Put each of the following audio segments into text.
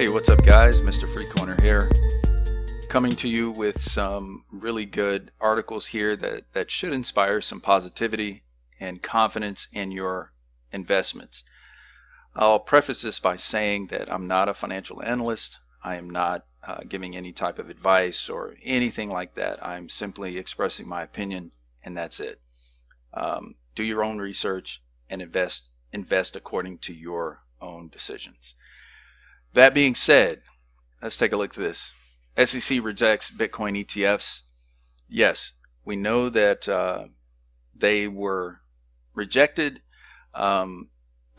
Hey, what's up guys? Mr. Free Corner here, coming to you with some really good articles here that should inspire some positivity and confidence in your investments. I'll preface this by saying that I'm not a financial analyst. I am not giving any type of advice or anything like that. I'm simply expressing my opinion, and that's it. Do your own research and invest according to your own decisions. That being said, let's take a look at this. SEC rejects Bitcoin ETFs. Yes, we know that they were rejected. I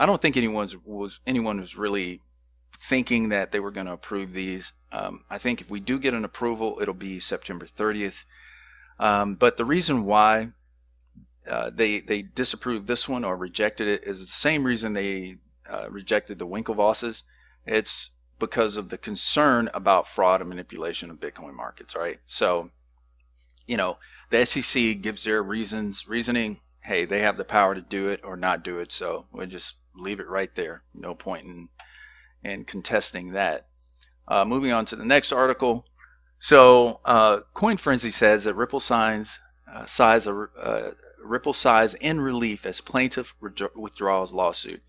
don't think anyone was really thinking that they were going to approve these. I think if we do get an approval, it'll be September 30th. But the reason why they disapproved this one or rejected it is the same reason they rejected the Winklevosses. It's because of the concern about fraud and manipulation of Bitcoin markets, right? So, you know, the SEC gives their reasoning. Hey, they have the power to do it or not do it, so we'll just leave it right there. No point in contesting that. Moving on to the next article. So, Coin Frenzy says that Ripple sighs in relief as plaintiff withdraws lawsuit.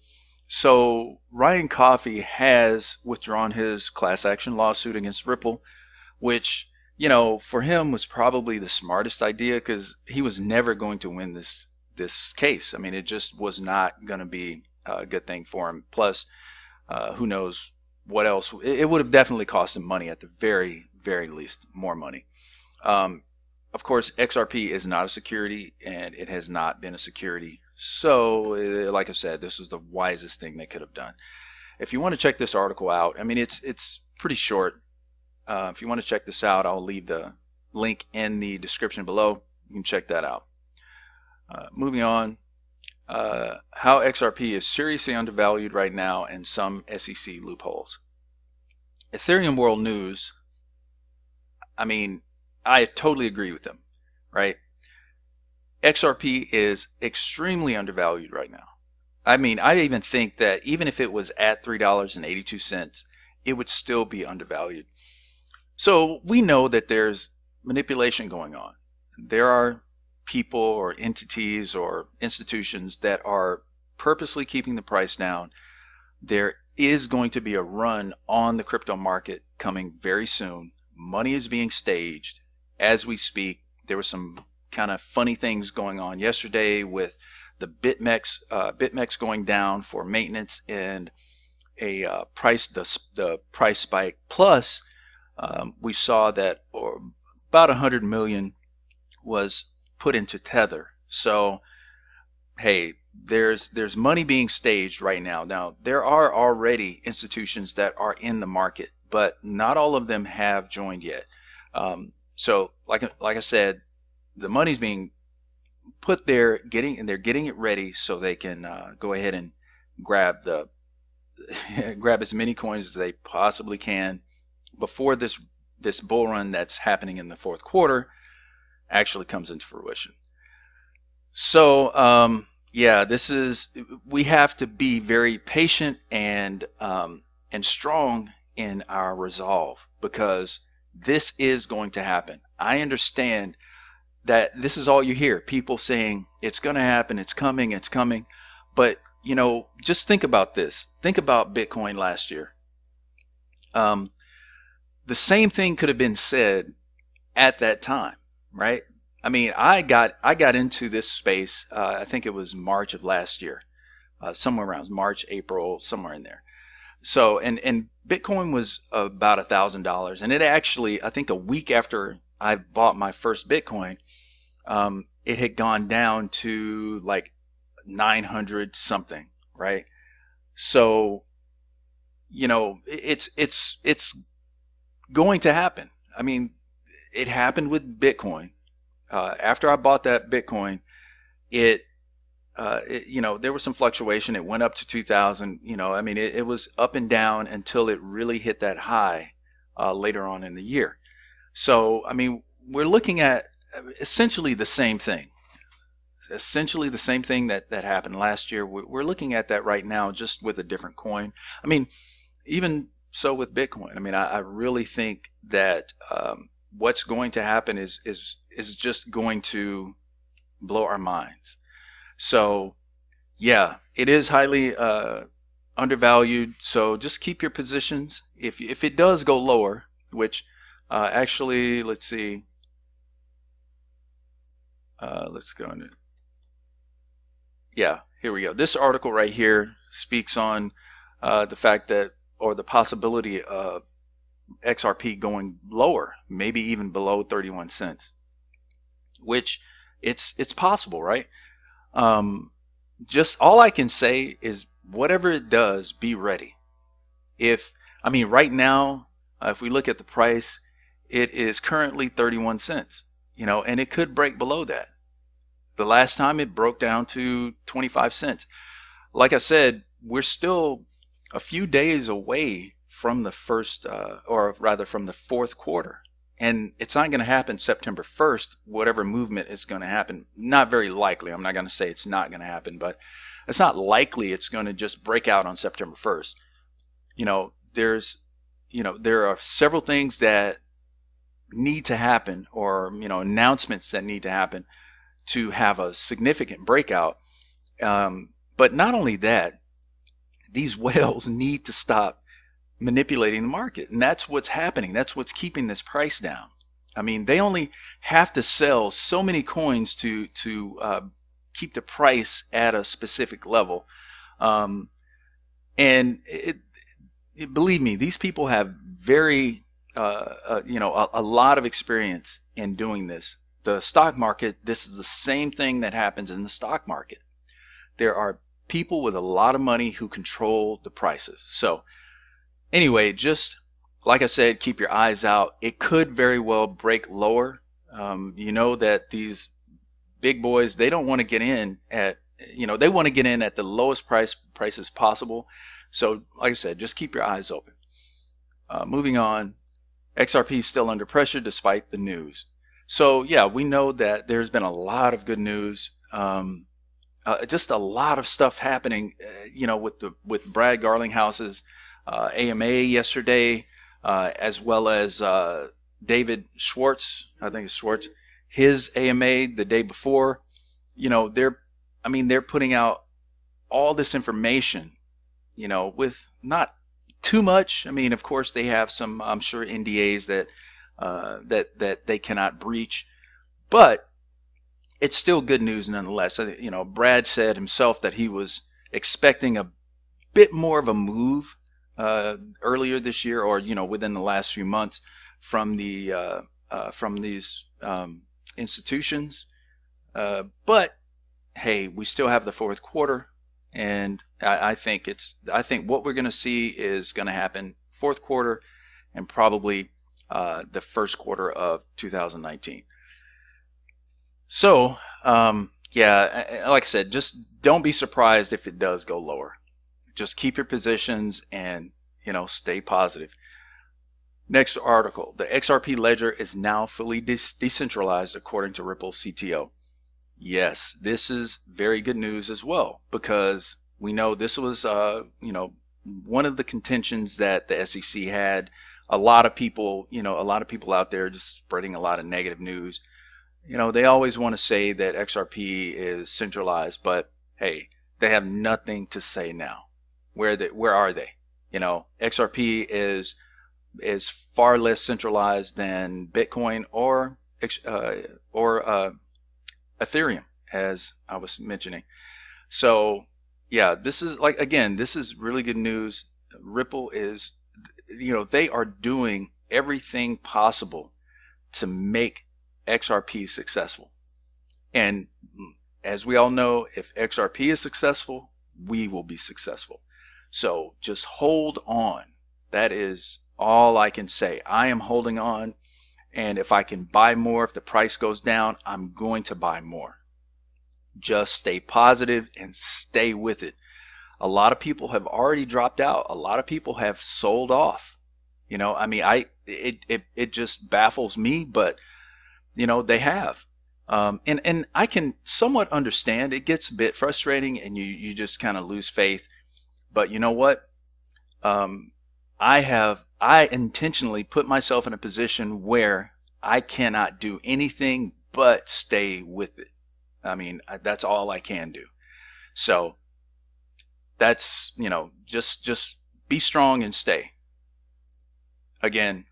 So Ryan Coffey has withdrawn his class action lawsuit against Ripple, which, you know, for him was probably the smartest idea because he was never going to win this case. I mean, it just was not going to be a good thing for him. Plus, who knows what else? It would have definitely cost him money at the very, very least, more money. Of course, XRP is not a security, and it has not been a security. So, like I said, this was the wisest thing they could have done. If you want to check this article out, I mean, it's pretty short. If you want to check this out, I'll leave the link in the description below. You can check that out. Moving on, how XRP is seriously undervalued right now and some SEC loopholes. Ethereum World News, I mean, I totally agree with them, right? XRP is extremely undervalued right now. I mean, I even think that even if it was at $3.82, it would still be undervalued. So we know that there's manipulation going on. There are people or entities or institutions that are purposely keeping the price down. There is going to be a run on the crypto market coming very soon. Money is being staged as we speak. There were some kind of funny things going on yesterday with the BitMEX going down for maintenance and a the price spike. Plus, we saw that about 100 million was put into Tether. So, hey, there's money being staged right now. Now, there are already institutions that are in the market, but not all of them have joined yet. So, like I said, the money's being put there, they're getting it ready so they can go ahead and grab as many coins as they possibly can before this bull run that's happening in the fourth quarter actually comes into fruition. So yeah, we have to be very patient and strong in our resolve, because this is going to happen. I understand that this is all you hear, people saying it's going to happen, it's coming. But, you know, just think about this. Think about Bitcoin last year. The same thing could have been said at that time, right? I mean, I got into this space, I think it was March of last year, somewhere around March, April, somewhere in there. So, and Bitcoin was about $1,000, and it actually, I think a week after I bought my first Bitcoin, it had gone down to like 900 something, right? So, you know, it's going to happen. I mean, it happened with Bitcoin. After I bought that Bitcoin, you know, there was some fluctuation. It went up to 2,000. You know, I mean, it was up and down until it really hit that high later on in the year. So, I mean, we're looking at essentially the same thing. Essentially the same thing that happened last year. We're looking at that right now, just with a different coin. I mean, even so with Bitcoin. I mean, I really think that what's going to happen is just going to blow our minds. So yeah, it is highly undervalued. So just keep your positions. If it does go lower, which actually, let's see, let's go into, yeah, here we go. This article right here speaks on the fact that, or the possibility of XRP going lower, maybe even below 31 cents, which it's possible, right? Just all I can say is whatever it does, be ready. I mean, right now, if we look at the price, it is currently 31 cents, and it could break below that. The last time it broke down to 25 cents. Like I said, we're still a few days away from the first, or rather from the fourth quarter. And it's not going to happen September 1st, whatever movement is going to happen. Not very likely. I'm not going to say it's not going to happen, but it's not likely it's going to just break out on September 1st. There are several things that need to happen, or, announcements that need to happen to have a significant breakout. But not only that, these whales need to stop manipulating the market, and that's what's happening. That's what's keeping this price down. I mean, they only have to sell so many coins to keep the price at a specific level, and believe me, these people have very a lot of experience in doing this. The stock market, this is the same thing that happens in the stock market. There are people with a lot of money who control the prices. So anyway, just like I said, keep your eyes out. It could very well break lower. You know that these big boys, they don't want to get in at, they want to get in at the lowest prices possible. So like I said, just keep your eyes open. Moving on, XRP is still under pressure despite the news. So yeah, we know that there's been a lot of good news. Just a lot of stuff happening, with Brad Garlinghouse's AMA yesterday, as well as David Schwartz, I think it's Schwartz, his AMA the day before. They're putting out all this information, with not too much. I mean, of course, they have some, I'm sure, NDAs that they cannot breach, but it's still good news nonetheless. Brad said himself that he was expecting a bit more of a move earlier this year, or within the last few months, from these institutions. But hey, we still have the fourth quarter, and I think what we're going to see is going to happen fourth quarter, and probably the first quarter of 2019. So yeah, like I said, just don't be surprised if it does go lower. Just keep your positions and stay positive. Next article, the XRP ledger is now fully decentralized according to Ripple CTO. Yes, this is very good news as well, because we know this was one of the contentions that the SEC had. A lot of people out there just spreading a lot of negative news. They always want to say that XRP is centralized, but hey, they have nothing to say now. Where are they? XRP is far less centralized than Bitcoin or Ethereum, as I was mentioning. So yeah, this is this is really good news. Ripple is, they are doing everything possible to make XRP successful. And as we all know, if XRP is successful, we will be successful. So just hold on. That is all I can say. I am holding on, and if I can buy more, if the price goes down, I'm going to buy more. Just stay positive and stay with it. A lot of people have already dropped out. A lot of people have sold off. It just baffles me, but they have. And I can somewhat understand. It gets a bit frustrating, and you just kind of lose faith. But you know what? I intentionally put myself in a position where I cannot do anything but stay with it. I mean, that's all I can do. So that's, just be strong and stay. Again,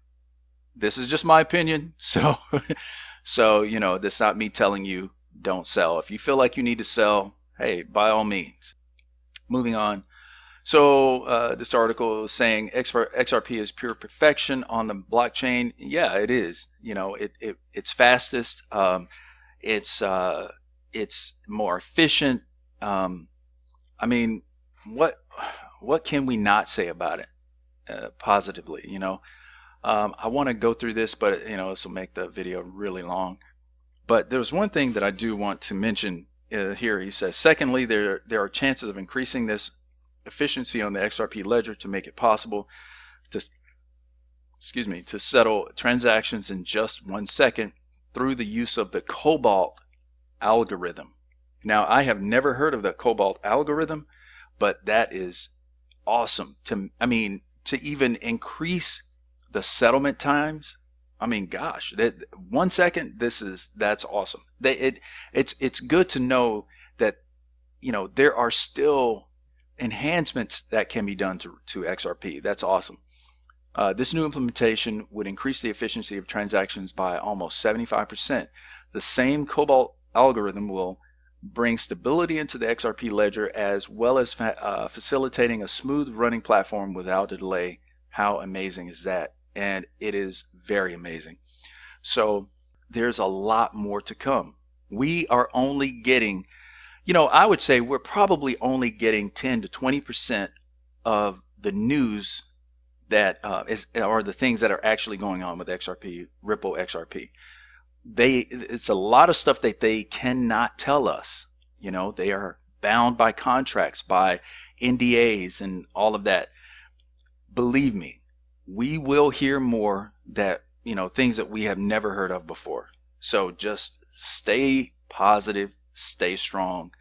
this is just my opinion. So, this is not me telling you don't sell. If you feel like you need to sell, hey, by all means. Moving on. So this article is saying XRP is pure perfection on the blockchain. Yeah, it is. It's fastest. It's more efficient. I mean, what can we not say about it positively? I want to go through this, but this will make the video really long. But there's one thing that I do want to mention here. He says, secondly, there are chances of increasing this efficiency on the XRP ledger to make it possible to settle transactions in just 1 second through the use of the Cobalt algorithm. Now, I have never heard of the Cobalt algorithm, but that is awesome. To even increase the settlement times. I mean, gosh, 1 second. That's awesome. It's good to know that there are still enhancements that can be done to XRP. That's awesome. This new implementation would increase the efficiency of transactions by almost 75%. The same Cobalt algorithm will bring stability into the XRP ledger, as well as facilitating a smooth running platform without a delay. How amazing is that? And it is very amazing. So there's a lot more to come. We are only getting, I would say we're probably only getting 10 to 20% of the news that are the things that are actually going on with XRP, Ripple XRP. It's a lot of stuff that they cannot tell us. They are bound by contracts, by NDAs and all of that. Believe me, we will hear more that, things that we have never heard of before. So just stay positive, stay strong.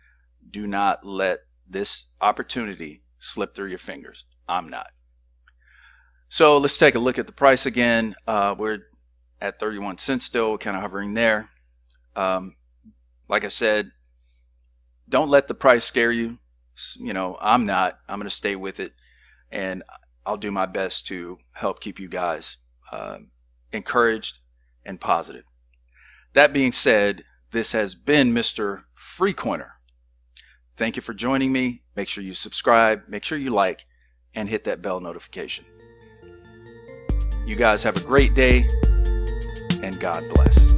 Do not let this opportunity slip through your fingers. I'm not. So let's take a look at the price again. We're at 31 cents still, kind of hovering there. Like I said, don't let the price scare you. I'm not. I'm going to stay with it, and I'll do my best to help keep you guys encouraged and positive. That being said, this has been Mr. Freecoiner. Thank you for joining me. Make sure you subscribe, make sure you like, and hit that bell notification. You guys have a great day, and God bless.